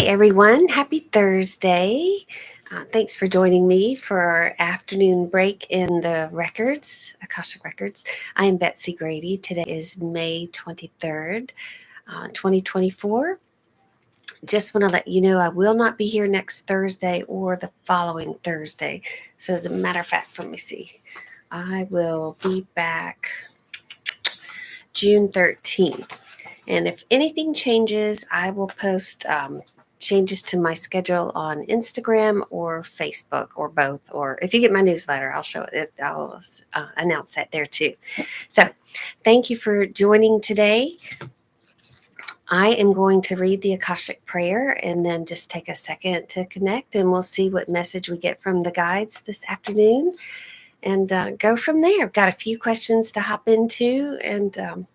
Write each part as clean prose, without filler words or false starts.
Everyone. Happy Thursday. Thanks for joining me for our afternoon break in the records, Akashic Records. I am Betsy Grady. Today is May 23rd, 2024. Just want to let you know I will not be here next Thursday or the following Thursday. So, as a matter of fact, let me see. I will be back June 13th. And if anything changes, I will post changes to my schedule on Instagram or Facebook or both. Or if you get my newsletter, I'll show it. I'll announce that there too. So thank you for joining today. I am going to read the Akashic Prayer and then just take a second to connect, and we'll see what message we get from the guides this afternoon and go from there. I've got a few questions to hop into, and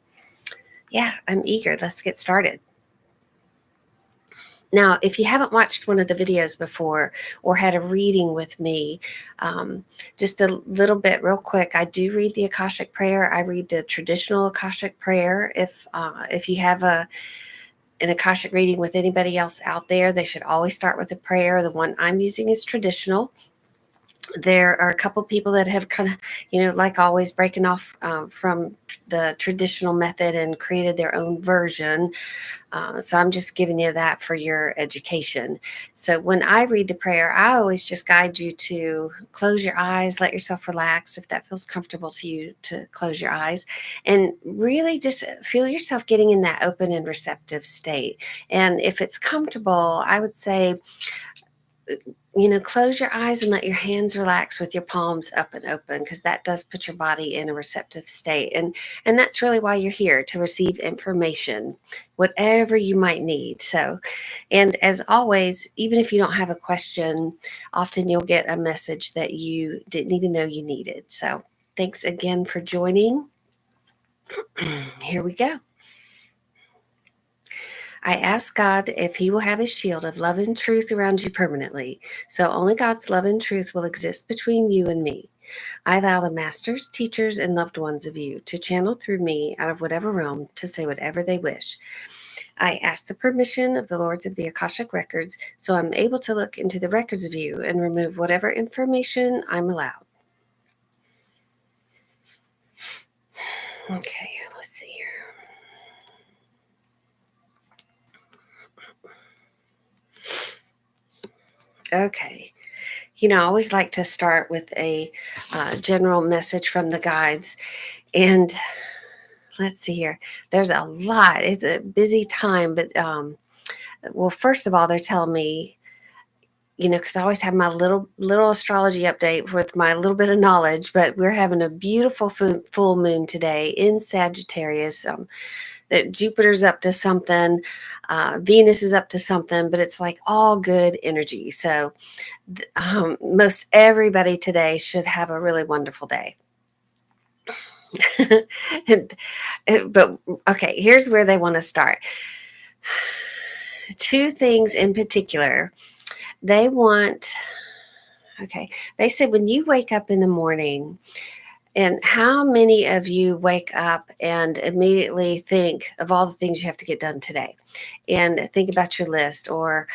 yeah, I'm eager. Let's get started. Now, if you haven't watched one of the videos before or had a reading with me, just a little bit real quick, I do read the Akashic Prayer. I read the traditional Akashic Prayer. If you have an Akashic reading with anybody else out there, they should always start with a prayer. The one I'm using is traditional. There are a couple people that have kind of, like always, breaking off from the traditional method and created their own version. So I'm just giving you that for your education. So when I read the prayer, I always just guide you to close your eyes, let yourself relax if that feels comfortable to you, to close your eyes and really just feel yourself getting in that open and receptive state. And if it's comfortable, I would say, close your eyes and let your hands relax with your palms up and open, because that does put your body in a receptive state. And that's really why you're here, to receive information, whatever you might need. So, and as always, even if you don't have a question, often you'll get a message that you didn't even know you needed. So thanks again for joining. Here we go. I ask God if He will have His shield of love and truth around you permanently, so only God's love and truth will exist between you and me. I allow the masters, teachers, and loved ones of you to channel through me out of whatever realm to say whatever they wish. I ask the permission of the Lords of the Akashic Records, so I'm able to look into the records of you and remove whatever information I'm allowed. Okay, let's see here. Okay. I always like to start with a general message from the guides. And let's see here. There's a lot. It's a busy time. But, well, first of all, they're telling me, because I always have my little astrology update with my little bit of knowledge. But we're having a beautiful full moon today in Sagittarius. That Jupiter's up to something, Venus is up to something, but it's like all good energy. So most everybody today should have a really wonderful day. But okay, here's where they want to start. Two things in particular. They said when you wake up in the morning, and how many of you wake up and immediately think of all the things you have to get done today and think about your list? Or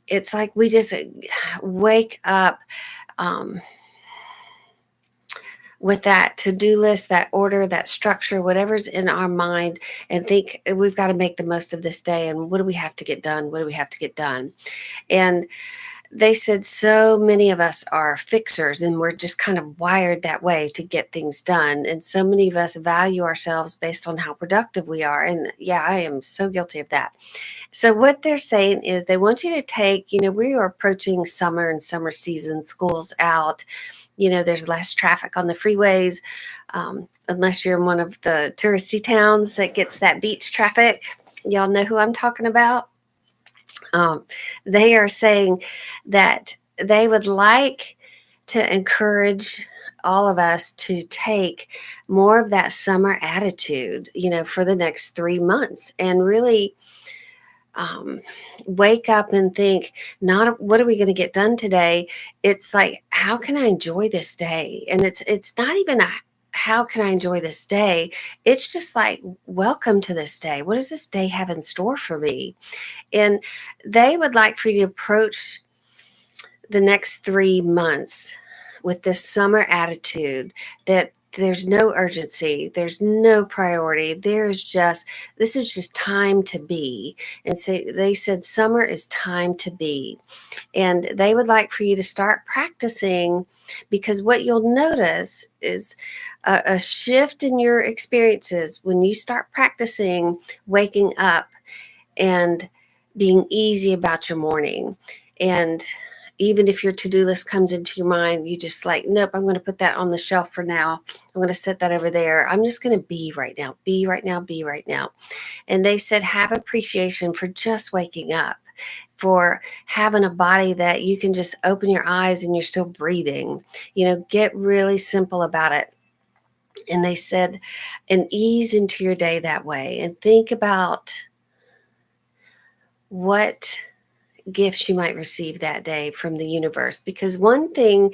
it's like we just wake up with that to-do list, that order, that structure, whatever's in our mind, and think we've got to make the most of this day. And what do we have to get done? What do we have to get done? And they said so many of us are fixers, and we're just kind of wired that way to get things done. And so many of us value ourselves based on how productive we are. And yeah, I am so guilty of that. So what they're saying is they want you to take, we are approaching summer and summer season, school's out. There's less traffic on the freeways, unless you're in one of the touristy towns that gets that beach traffic. Y'all know who I'm talking about. They are saying that they would like to encourage all of us to take more of that summer attitude, for the next 3 months, and really wake up and think, not what are we going to get done today? It's like, how can I enjoy this day? And it's not even how can I enjoy this day? It's just like, welcome to this day. What does this day have in store for me? And they would like for you to approach the next 3 months with this summer attitude that there's no urgency, there's no priority, this is just time to be. And so they said summer is time to be. And they would like for you to start practicing, because what you'll notice is a shift in your experiences when you start practicing waking up and being easy about your morning. And even if your to-do list comes into your mind, you just like, nope, I'm going to put that on the shelf for now. I'm going to set that over there. I'm just going to be right now, be right now, be right now. And they said, have appreciation for just waking up, for having a body that you can just open your eyes and you're still breathing. Get really simple about it. And they said, and ease into your day that way, and think about what gifts you might receive that day from the universe. Because one thing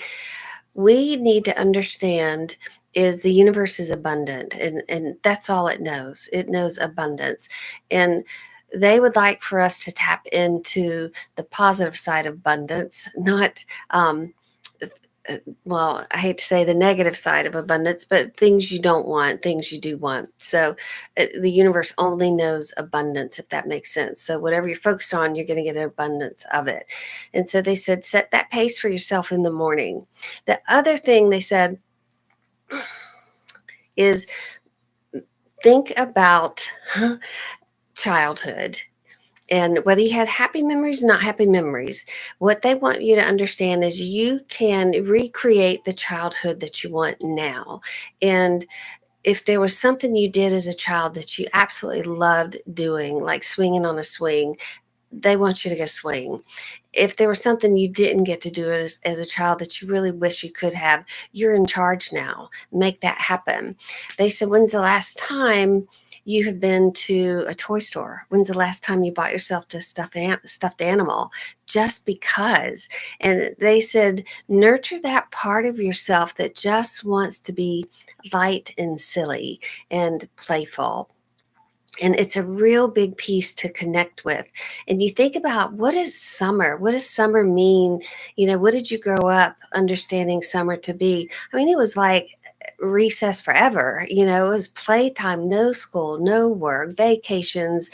we need to understand is the universe is abundant, and that's all it knows. It knows abundance. And they would like for us to tap into the positive side of abundance, not well, I hate to say the negative side of abundance, but things you don't want, things you do want. So the universe only knows abundance, if that makes sense. So whatever you're focused on, you're going to get an abundance of it. And so they said, set that pace for yourself in the morning. The other thing they said is think about childhood. And whether you had happy memories, not happy memories, what they want you to understand is you can recreate the childhood that you want now. And if there was something you did as a child that you absolutely loved doing, like swinging on a swing, they want you to go swing. If there was something you didn't get to do as a child that you really wish you could have, you're in charge now. Make that happen. They said, when's the last time you have been to a toy store? When's the last time you bought yourself a stuffed animal? Just because. And they said, nurture that part of yourself that just wants to be light and silly and playful. And it's a real big piece to connect with. And you think about, what is summer? What does summer mean? What did you grow up understanding summer to be? I mean, it was like recess forever. It was playtime, no school, no work, vacations,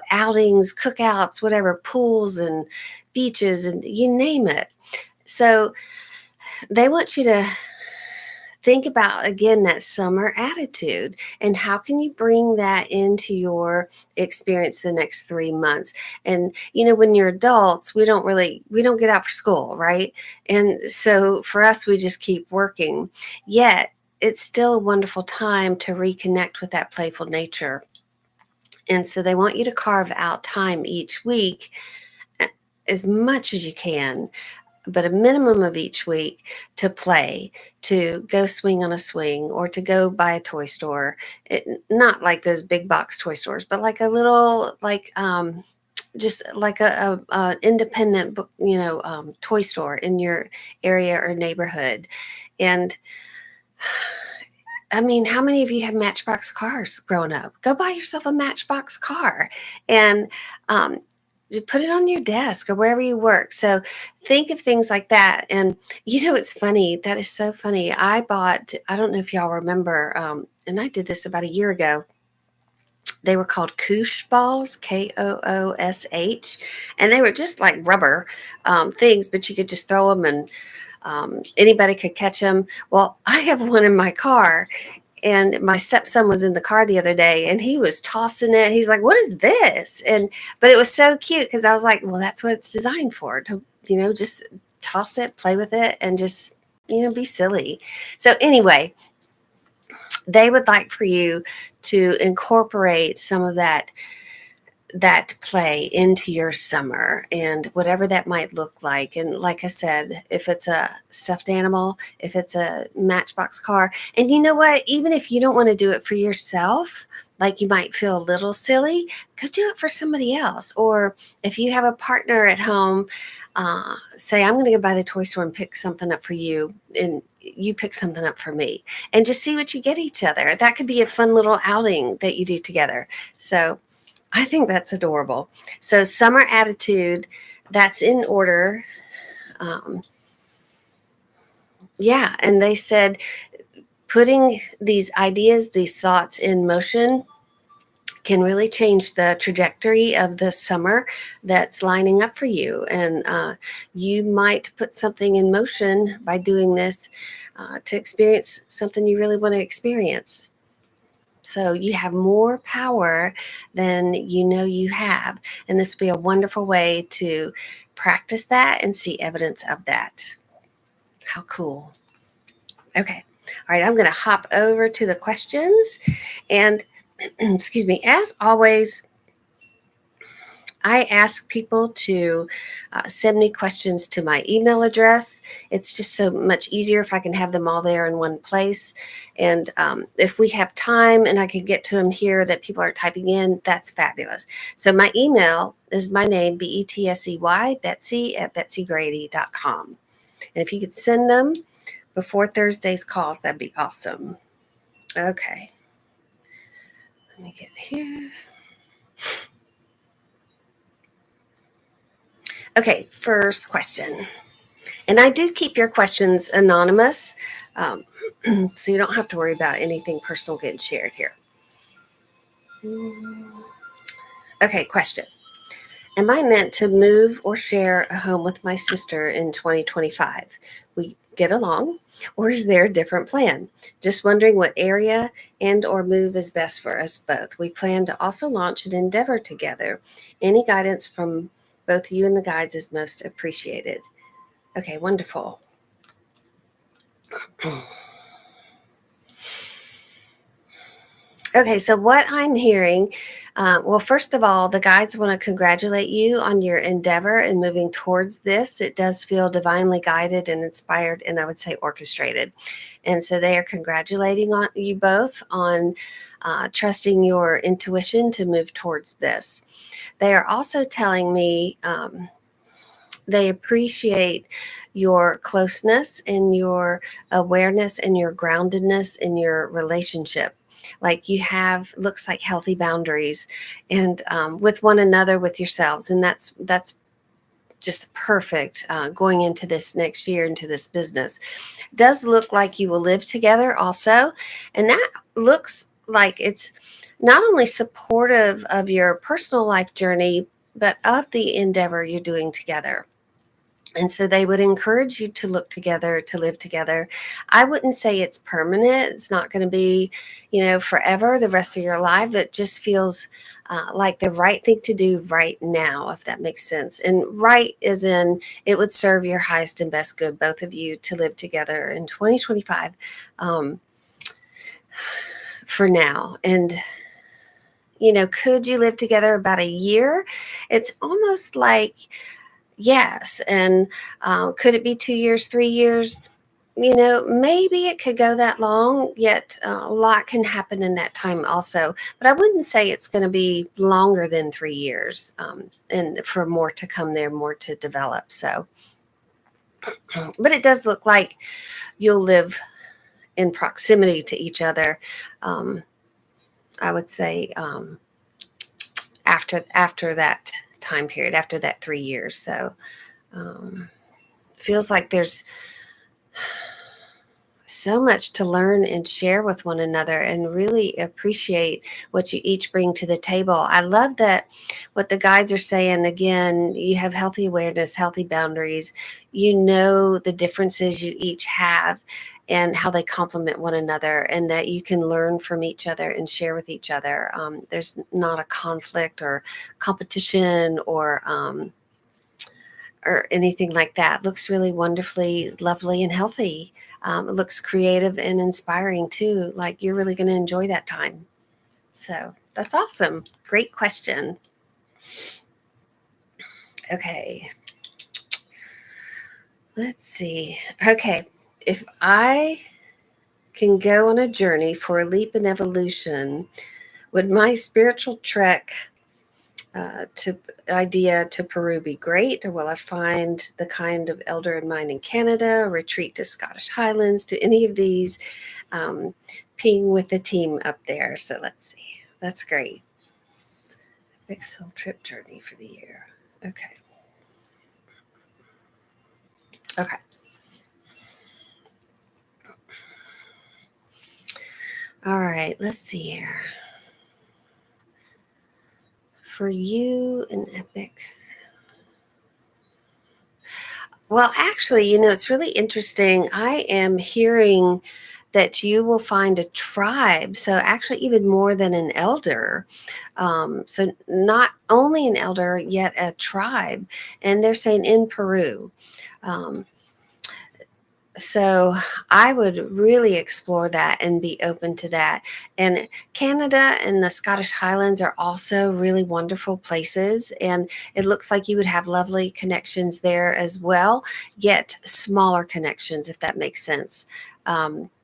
outings, cookouts, whatever, pools and beaches, and you name it. So they want you to think about, again, that summer attitude, and how can you bring that into your experience the next 3 months. And when you're adults, we don't get out for school, right? And so for us, we just keep working, yet it's still a wonderful time to reconnect with that playful nature. And so they want you to carve out time each week, as much as you can, but a minimum of each week, to play, to go swing on a swing, or to go buy a toy store. Not like those big box toy stores, but like a little, like just like a independent book, toy store in your area or neighborhood. And I mean, how many of you have Matchbox cars growing up? Go buy yourself a Matchbox car, and just put it on your desk or wherever you work. So think of things like that. And it's funny. That is so funny. I don't know if y'all remember, and I did this about a year ago. They were called Koosh balls, Koosh, and they were just like rubber things, but you could just throw them, and anybody could catch them. Well, I have one in my car, and my stepson was in the car the other day, and he was tossing it. He's like, what is this? But it was so cute, because I was like, well, that's what it's designed for, to, just toss it, play with it, and just, be silly. So anyway, they would like for you to incorporate some of that play into your summer, and whatever that might look like. And like I said, if it's a stuffed animal, if it's a Matchbox car, and you know what, even if you don't want to do it for yourself, like you might feel a little silly, go do it for somebody else. Or if you have a partner at home, say, I'm going to go by the toy store and pick something up for you, and you pick something up for me, and just see what you get each other. That could be a fun little outing that you do together. So I think that's adorable. So summer attitude, that's in order. Um, yeah, and they said putting these ideas, these thoughts in motion can really change the trajectory of the summer that's lining up for you. And you might put something in motion by doing this to experience something you really want to experience. So you have more power than you know you have. And this would be a wonderful way to practice that and see evidence of that. How cool. Okay. All right. I'm going to hop over to the questions. And excuse me, as always, I ask people to send me questions to my email address. It's just so much easier if I can have them all there in one place. And if we have time and I can get to them here that people are typing in, that's fabulous. So my email is my name, BETSEY, Betsy at betsygrady.com. And if you could send them before Thursday's calls, that'd be awesome. Okay. Let me get here. Okay, first question. And I do keep your questions anonymous, so you don't have to worry about anything personal getting shared here. Okay, question. Am I meant to move or share a home with my sister in 2025? We get along, or is there a different plan? Just wondering what area and or move is best for us both. We plan to also launch an endeavor together. Any guidance from both you and the guides is most appreciated. Okay, wonderful. Okay, so what I'm hearing, well, first of all, the guides want to congratulate you on your endeavor and moving towards this. It does feel divinely guided and inspired, and I would say orchestrated. And so they are congratulating on you both on trusting your intuition to move towards this. They are also telling me they appreciate your closeness and your awareness and your groundedness in your relationship. Like you have, looks like healthy boundaries, and with one another, with yourselves, and that's just perfect going into this next year, into this business. Does look like you will live together also, and that looks like it's not only supportive of your personal life journey, but of the endeavor you're doing together. And so they would encourage you to look together, to live together. I wouldn't say it's permanent. It's not going to be, forever, the rest of your life. It just feels like the right thing to do right now, if that makes sense. And right is in it would serve your highest and best good, both of you, to live together in 2025 for now. And could you live together about a year? It's almost like yes. And could it be 2 years, 3 years? Maybe it could go that long, yet a lot can happen in that time also. But I wouldn't say it's going to be longer than 3 years, and for more to come there, more to develop. So, but it does look like you'll live in proximity to each other. I would say after that time period, after that 3 years. So, feels like there's so much to learn and share with one another, and really appreciate what you each bring to the table. I love that what the guides are saying. Again, you have healthy awareness, healthy boundaries. You know the differences you each have and how they complement one another, and that you can learn from each other and share with each other. There's not a conflict or competition or anything like that. Looks really wonderfully lovely and healthy. It looks creative and inspiring too. Like you're really going to enjoy that time. So that's awesome. Great question. Okay. Let's see. Okay. If I can go on a journey for a leap in evolution, would my spiritual trek to idea to Peru be great, or will I find the kind of elder in mind in Canada? Retreat to Scottish Highlands? Do any of these ping with the team up there? So let's see. That's great. Big soul trip journey for the year. Okay. Okay. All right. Let's see here. For you, an epic. Well, actually, it's really interesting. I am hearing that you will find a tribe. So, actually, even more than an elder. So, not only an elder, yet a tribe. And they're saying in Peru. Um, so I would really explore that and be open to that. And Canada and the Scottish Highlands are also really wonderful places. And it looks like you would have lovely connections there as well, yet smaller connections, if that makes sense.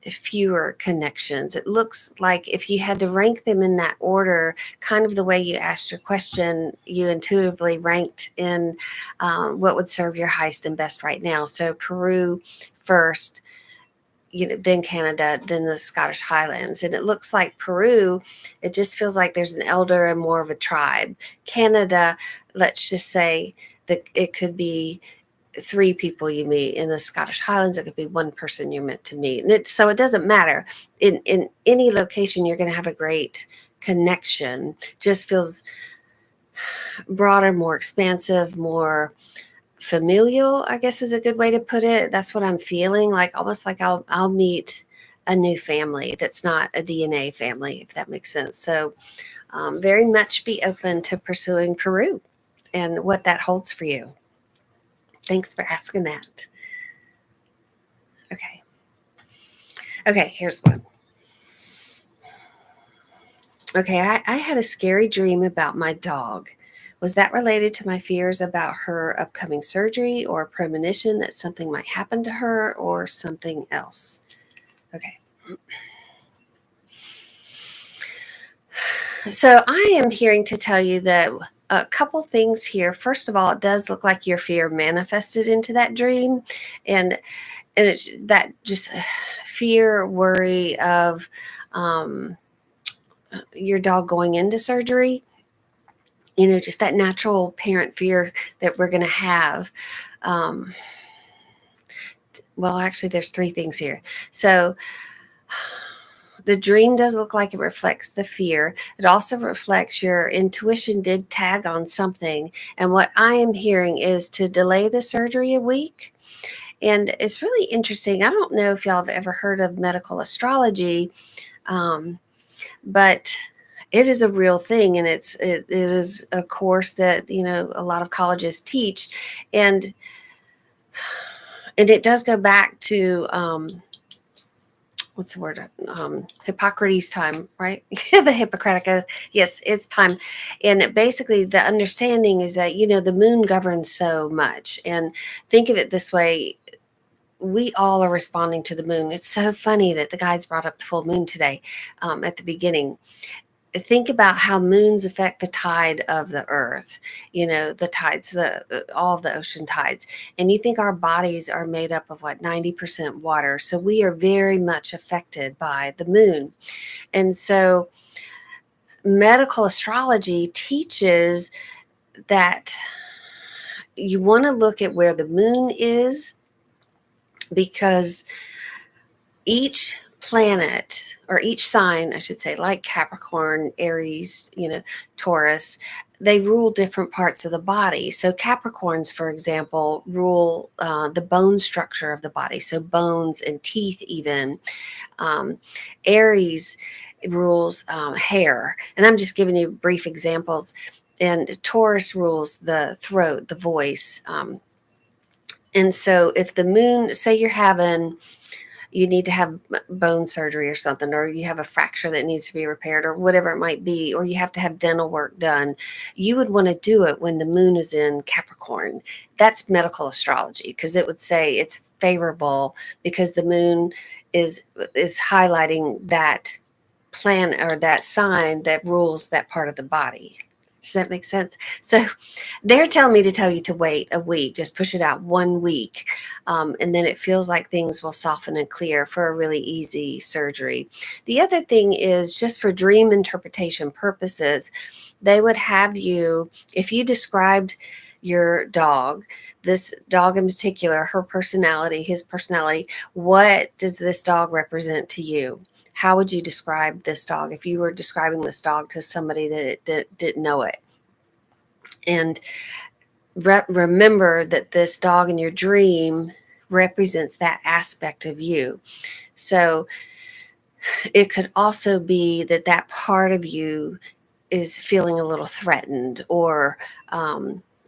Fewer connections. It looks like if you had to rank them in that order, kind of the way you asked your question, you intuitively ranked in what would serve your highest and best right now. So Peru first, then Canada, then the Scottish Highlands. And it looks like Peru, it just feels like there's an elder and more of a tribe. Canada, let's just say that it could be three people you meet. In the Scottish Highlands, it could be one person you're meant to meet. And so it doesn't matter. In any location, you're going to have a great connection. Just feels broader, more expansive, more familial, I guess is a good way to put it. That's what I'm feeling like, almost like I'll meet a new family that's not a DNA family, if that makes sense. So very much be open to pursuing Peru and what that holds for you. Thanks for asking that. Okay. Okay, here's one. Okay, I had a scary dream about my dog. Was that related to my fears about her upcoming surgery or a premonition that something might happen to her or something else? Okay. So I am hearing to tell you that a couple things here. First of all, it does look like your fear manifested into that dream, and it's that just fear, worry of your dog going into surgery. Just that natural parent fear that we're going to have. Um, well, actually, there's three things here. So the dream does look like it reflects the fear. It also reflects your intuition did tag on something. And what I am hearing is to delay the surgery a week. And it's really interesting. I don't know if y'all have ever heard of medical astrology, but it is a real thing, and it is a course that a lot of colleges teach, and it does go back to what's the word? Hippocrates time, right? The Hippocratic Oath. Yes, it's time. And basically, the understanding is that, the moon governs so much. And think of it this way, we all are responding to the moon. It's so funny that the guides brought up the full moon today at the beginning. Think about how moons affect the tide of the earth, the tides, all of the ocean tides. And you think our bodies are made up of what, 90% water. So we are very much affected by the moon. And so medical astrology teaches that you want to look at where the moon is, because each planet, or each sign, I should say, like Capricorn, Aries, Taurus, they rule different parts of the body. So Capricorns, for example, rule the bone structure of the body, so bones and teeth even. Aries rules hair. And I'm just giving you brief examples. And Taurus rules the throat, the voice. And so if the moon, say you need to have bone surgery or something, or you have a fracture that needs to be repaired, or whatever it might be, or you have to have dental work done, you would want to do it when the moon is in Capricorn. That's medical astrology, because it would say it's favorable because the moon is highlighting that plan or that sign that rules that part of the body. Does that make sense? So they're telling me to tell you to wait a week, just push it out 1 week. And then it feels like things will soften and clear for a really easy surgery. The other thing is just for dream interpretation purposes, they would have you, if you described your dog, this dog in particular, her personality, his personality, what does this dog represent to you? How would you describe this dog if you were describing this dog to somebody that didn't know it? And remember that this dog in your dream represents that aspect of you. So it could also be that that part of you is feeling a little threatened, or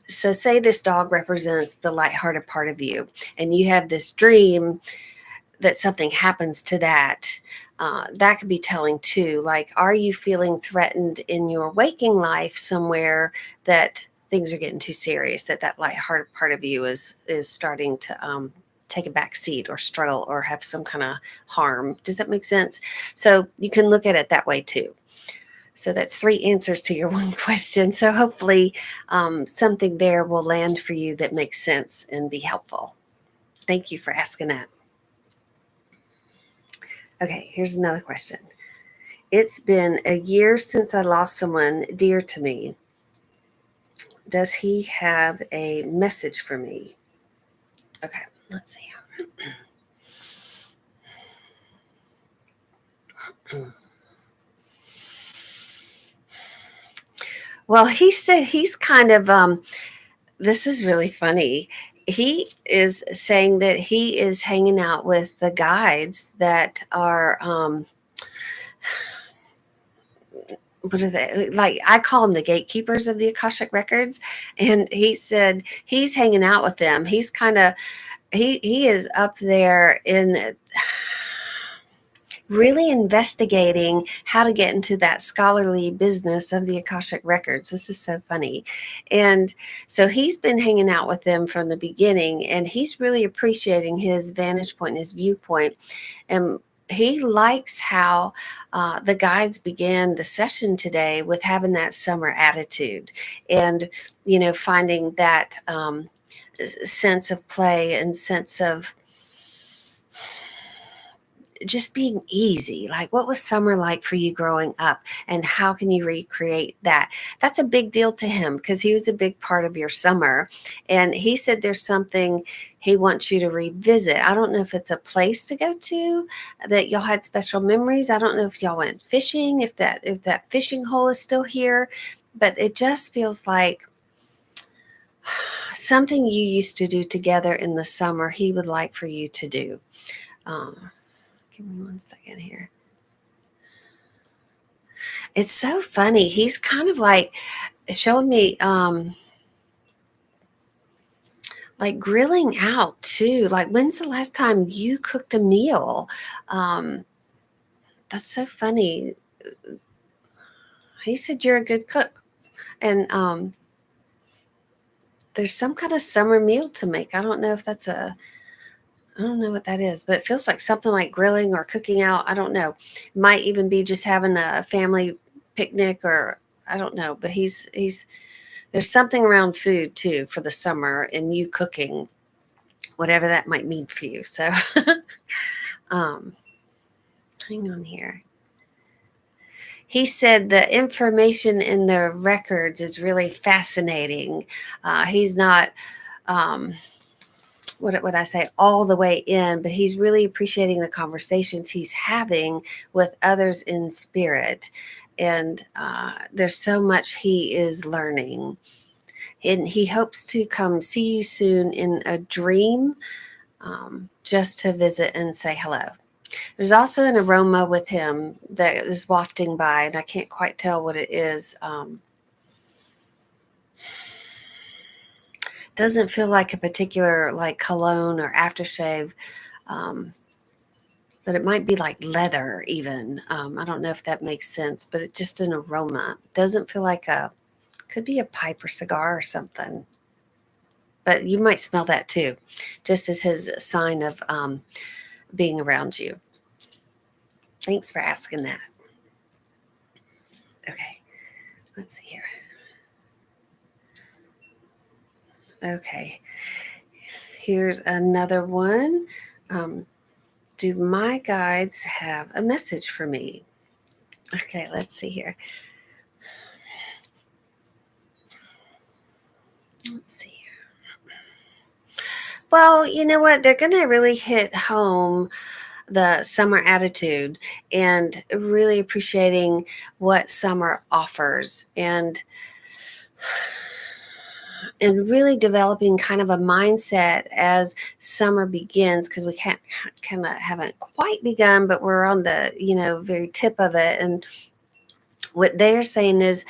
so say this dog represents the lighthearted part of you, and you have this dream that something happens to that. That could be telling too. Like, are you feeling threatened in your waking life somewhere that things are getting too serious? That lighthearted part of you is starting to take a back seat or struggle or have some kind of harm. Does that make sense? So you can look at it that way too. So that's 3 answers to your one question. So hopefully something there will land for you that makes sense and be helpful. Thank you for asking that. Okay, here's another question. It's been a year since I lost someone dear to me. Does he have a message for me? Okay, let's see. Well, he said he's kind of, this is really funny. He is saying that he is hanging out with the guides that are, what are they? Like, I call them the gatekeepers of the Akashic Records. And he said he's hanging out with them. He's kind of, he is up there in really investigating how to get into that scholarly business of the Akashic Records. This is so funny. And so he's been hanging out with them from the beginning, and he's really appreciating his vantage point and his viewpoint. And he likes how the guides began the session today with having that summer attitude and, finding that sense of play and sense of just being easy. Like, what was summer like for you growing up, and how can you recreate that? That's a big deal to him because he was a big part of your summer. And he said there's something he wants you to revisit. I don't know if it's a place to go to that y'all had special memories. I don't know if y'all went fishing, if that fishing hole is still here, but it just feels like something you used to do together in the summer he would like for you to do. Give me 1 second here. It's so funny. He's kind of like showing me like grilling out too. Like, when's the last time you cooked a meal? Um, that's so funny. He said you're a good cook. And there's some kind of summer meal to make. I don't know what that is, but it feels like something like grilling or cooking out. I don't know. Might even be just having a family picnic, or I don't know. But he's there's something around food too for the summer, and you cooking, whatever that might mean for you. So um, hang on here. He said the information in the records is really fascinating. He's not what would I say, all the way in, but he's really appreciating the conversations he's having with others in spirit. And there's so much he is learning. And he hopes to come see you soon in a dream, just to visit and say hello. There's also an aroma with him that is wafting by, and I can't quite tell what it is. Doesn't feel like a particular like cologne or aftershave, but it might be like leather even. I don't know if that makes sense, but it's just an aroma. Doesn't feel like could be a pipe or cigar or something. But you might smell that too, just as his sign of being around you. Thanks for asking that. Okay, let's see here. Okay, here's another one. Um, do my guides have a message for me? Okay, let's see here. Let's see. Well, you know what? They're going to really hit home the summer attitude and really appreciating what summer offers, and really developing kind of a mindset as summer begins, because we can't kind of haven't quite begun, but we're on the very tip of it. And what they're saying is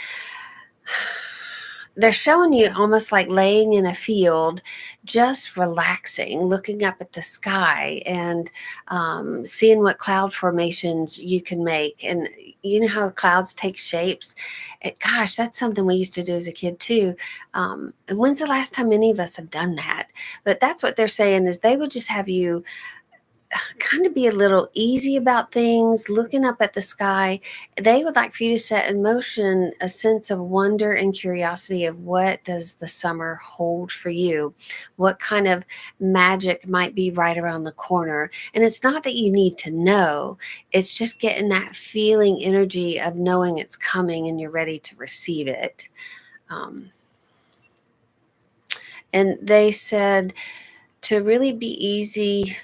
they're showing you almost like laying in a field, just relaxing, looking up at the sky, and seeing what cloud formations you can make. And you know how clouds take shapes? Gosh, that's something we used to do as a kid too. And when's the last time any of us have done that? But that's what they're saying, is they would just have you kind of be a little easy about things, looking up at the sky. They would like for you to set in motion a sense of wonder and curiosity of what does the summer hold for you? What kind of magic might be right around the corner? And it's not that you need to know, it's just getting that feeling energy of knowing it's coming and you're ready to receive it. Um, and they said to really be easy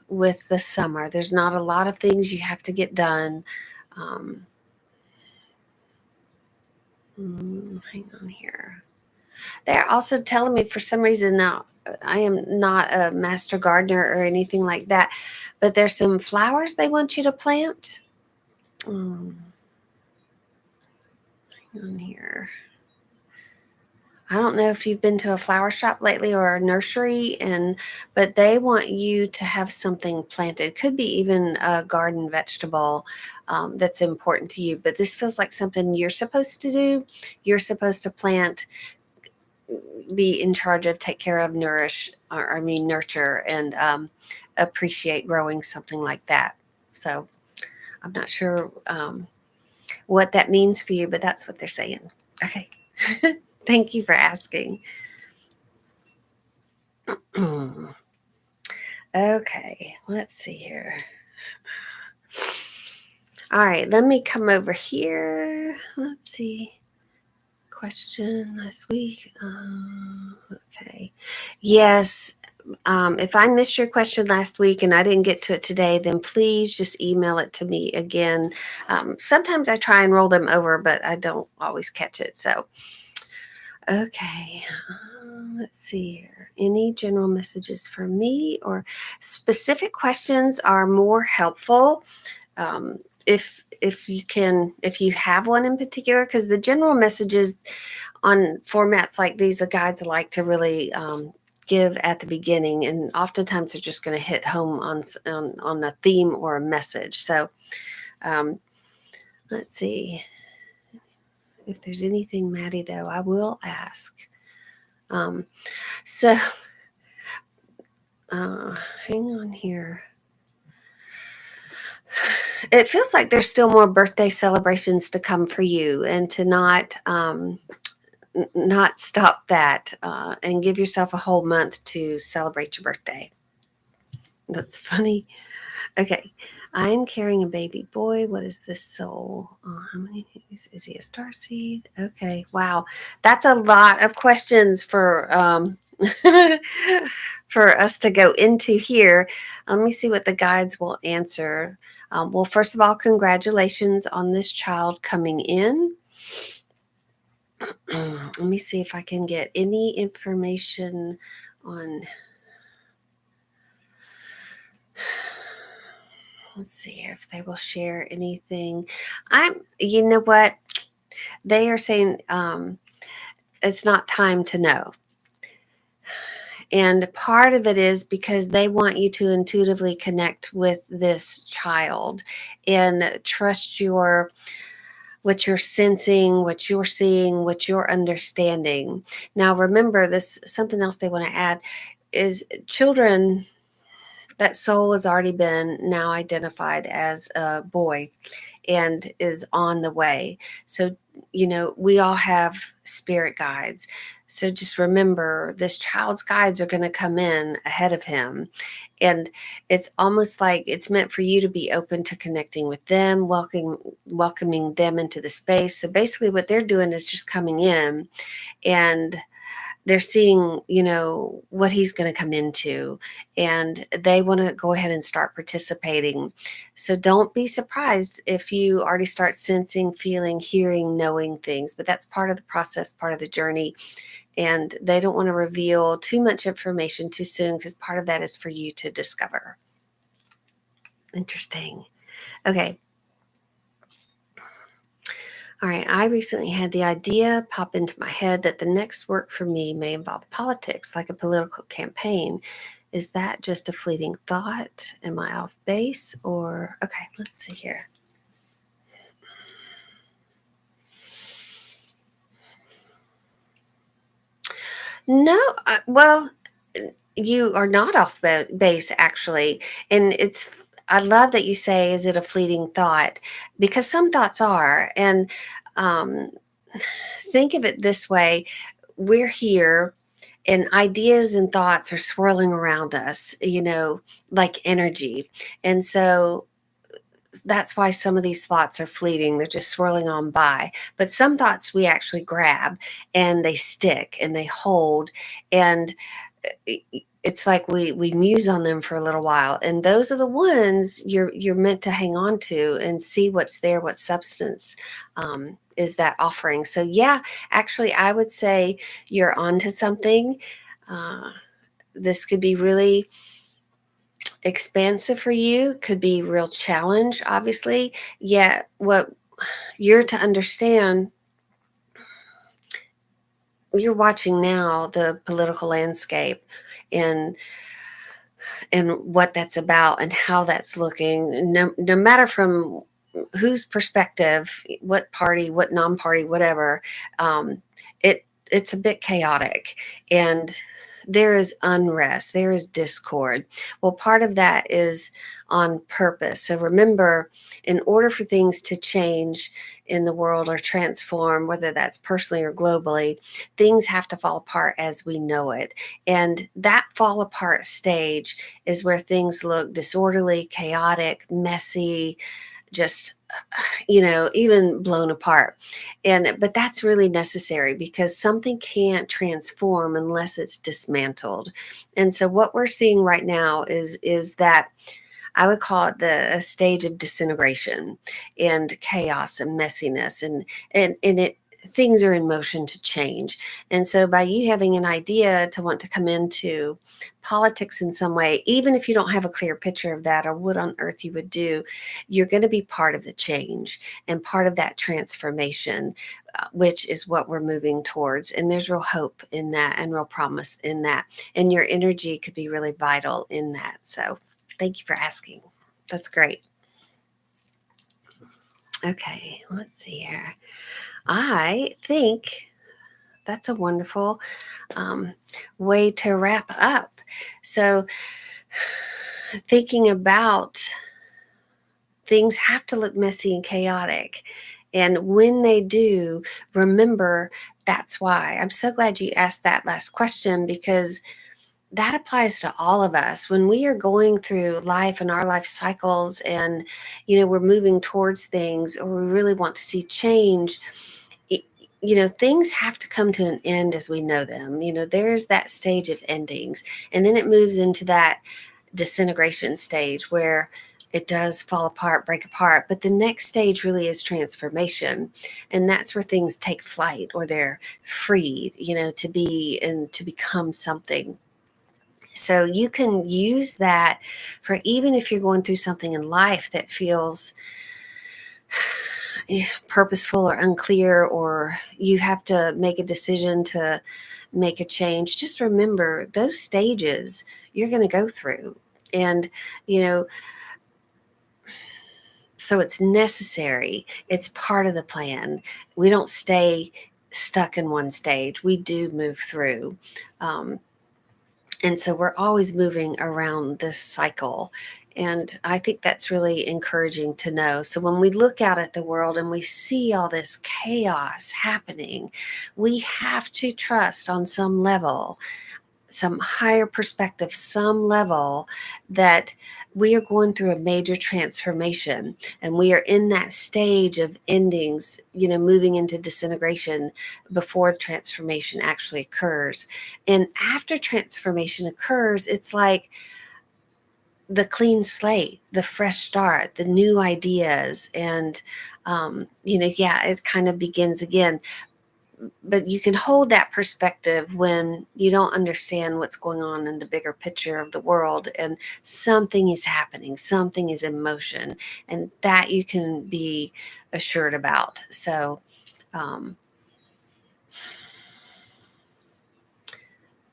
with the summer. There's not a lot of things you have to get done. Um, Hang on here. They're also telling me, for some reason, now I am not a master gardener or anything like that, but there's some flowers they want you to plant. Hang on here. I don't know if you've been to a flower shop lately or a nursery, but they want you to have something planted. Could be even a garden vegetable that's important to you. But this feels like something you're supposed to do. You're supposed to plant, be in charge of, take care of, nourish, or I mean nurture, and appreciate growing something like that. So I'm not sure what that means for you, but that's what they're saying. Okay. Thank you for asking. Okay, let's see here. All right, let me come over here. Let's see. Question last week. Okay. Yes. If I missed your question last week and I didn't get to it today, then please just email it to me again. Sometimes I try and roll them over, but I don't always catch it. So, okay. Let's see here. Any general messages for me, or specific questions are more helpful? If you have one in particular, because the general messages on formats like these, the guides like to really give at the beginning, and oftentimes they're just going to hit home on a theme or a message. So um, let's see if there's anything, Maddie, though I will ask. um, so hang on here. It feels like there's still more birthday celebrations to come for you, and to not stop that, and give yourself a whole month to celebrate your birthday. That's funny. Okay. I'm carrying a baby boy. What is this soul? How many is he a star seed? Okay. Wow. That's a lot of questions for for us to go into here. Let me see what the guides will answer. Well, first of all, congratulations on this child coming in. Let me see if I can get any information on. Let's see if they will share anything. You know what? They are saying it's not time to know. And part of it is because they want you to intuitively connect with this child and trust what you're sensing, what you're seeing, what you're understanding. Now, remember, this something else they want to add is children. That soul has already been now identified as a boy and is on the way. So, we all have spirit guides. So just remember, this child's guides are going to come in ahead of him. And it's almost like it's meant for you to be open to connecting with them, welcoming them into the space. So basically, what they're doing is just coming in, and they're seeing, what he's going to come into, and they want to go ahead and start participating. So don't be surprised if you already start sensing, feeling, hearing, knowing things, but that's part of the process, part of the journey. And they don't want to reveal too much information too soon, because part of that is for you to discover. Interesting. Okay. All right. I recently had the idea pop into my head that the next work for me may involve politics, like a political campaign. Is that just a fleeting thought? Am I off base? Or, okay, let's see here. No, well, you are not off base, actually. And I love that you say, is it a fleeting thought? Because some thoughts are. And um, think of it this way: we're here, and ideas and thoughts are swirling around us, like energy. And so that's why some of these thoughts are fleeting. They're just swirling on by. But some thoughts we actually grab, and they stick and they hold. And it's like we muse on them for a little while, and those are the ones you're meant to hang on to and see what's there, what substance is that offering. So yeah, actually, I would say you're onto something. uh, this could be really expansive for you, could be real challenge, obviously. Yet what you're to understand, you're watching now the political landscape, and what that's about and how that's looking, no matter from whose perspective, what party, what non-party, whatever. Um, it it's a bit chaotic, and there is unrest, there is discord. Well, part of that is on purpose. So remember, in order for things to change in the world or transform, whether that's personally or globally, things have to fall apart as we know it. And that fall apart stage is where things look disorderly, chaotic, messy, just even blown apart. But that's really necessary, because something can't transform unless it's dismantled. And so what we're seeing right now is that I would call it a stage of disintegration and chaos and messiness, and it things are in motion to change. And so by you having an idea to want to come into politics in some way, even if you don't have a clear picture of that or what on earth you would do, you're going to be part of the change and part of that transformation, which is what we're moving towards. And there's real hope in that and real promise in that. And your energy could be really vital in that. So thank you for asking. That's great. Okay, let's see here. I think that's a wonderful um, way to wrap up. So, thinking about things have to look messy and chaotic. And when they do, remember that's why. I'm so glad you asked that last question, because that applies to all of us when we are going through life and our life cycles, and we're moving towards things, or we really want to see change. it- things have to come to an end as we know them. There's that stage of endings, and then it moves into that disintegration stage where it does fall apart, break apart. But the next stage really is transformation. And that's where things take flight, or they're freed, to be and to become something. So you can use that for, even if you're going through something in life that feels purposeful or unclear, or you have to make a decision to make a change. Just remember those stages you're going to go through. And, you know, so it's necessary. It's part of the plan. We don't stay stuck in one stage. We do move through. Um, And so we're always moving around this cycle. And I think that's really encouraging to know. So when we look out at the world and we see all this chaos happening, we have to trust on some level, some higher perspective, some level, that we are going through a major transformation, and we are in that stage of endings, moving into disintegration before the transformation actually occurs. And after transformation occurs, it's like the clean slate, the fresh start, the new ideas, and yeah, it kind of begins again. But you can hold that perspective when you don't understand what's going on in the bigger picture of the world, and something is happening, something is in motion, and that you can be assured about. So um,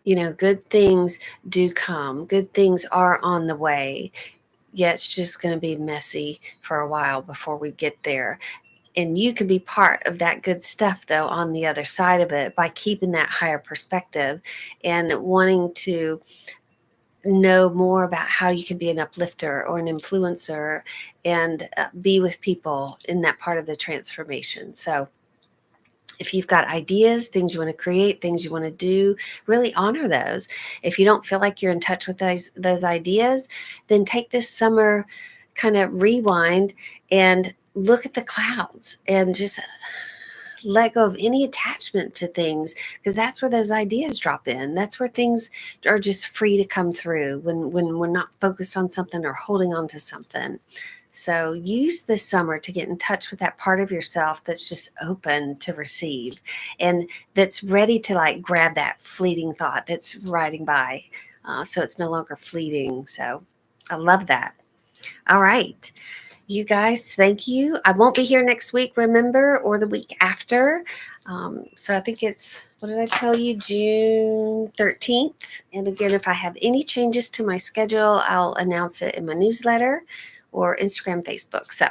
good things do come, good things are on the way. Yeah, it's just going to be messy for a while before we get there. And you can be part of that good stuff, though, on the other side of it, by keeping that higher perspective and wanting to know more about how you can be an uplifter or an influencer, and be with people in that part of the transformation. So if you've got ideas, things you want to create, things you want to do, really honor those. If you don't feel like you're in touch with those ideas, then take this summer, kind of rewind and look at the clouds and just let go of any attachment to things, because that's where those ideas drop in. That's where things are just free to come through when we're not focused on something or holding on to something. So use this summer to get in touch with that part of yourself that's just open to receive, and that's ready to like grab that fleeting thought that's riding by. So it's no longer fleeting. So I love that. All right. You guys, thank you. I won't be here next week, remember, or the week after. So I think it's, what did I tell you, June 13th. And again, if I have any changes to my schedule, I'll announce it in my newsletter or Instagram, Facebook. So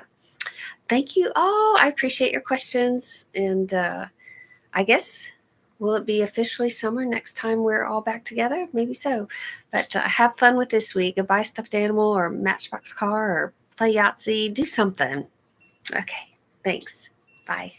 thank you all. I appreciate your questions. And I guess, will it be officially summer next time we're all back together? Maybe so. But have fun with this week. Go buy a stuffed animal or Matchbox car or play Yahtzee. Do something. Okay. Thanks. Bye.